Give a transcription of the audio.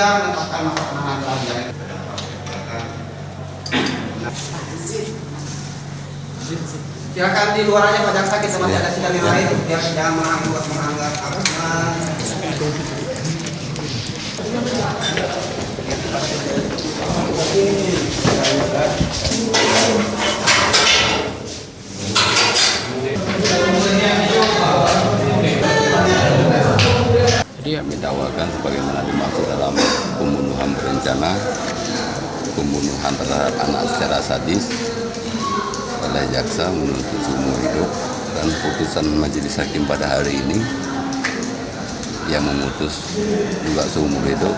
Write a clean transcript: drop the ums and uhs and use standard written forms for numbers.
mendapatkan masa penahanan pelajaran. Silakan di luar aja Pak Jaksa, kita masih ada sidang yang lain. Biar jangan menganggap apa. Dia mendakwakan sebagaimana dimaksud dalam pembunuhan berencana, pembunuhan terhadap anak secara sadis oleh jaksa menuntut seumur hidup, dan putusan majelis hakim pada hari ini yang memutus juga seumur hidup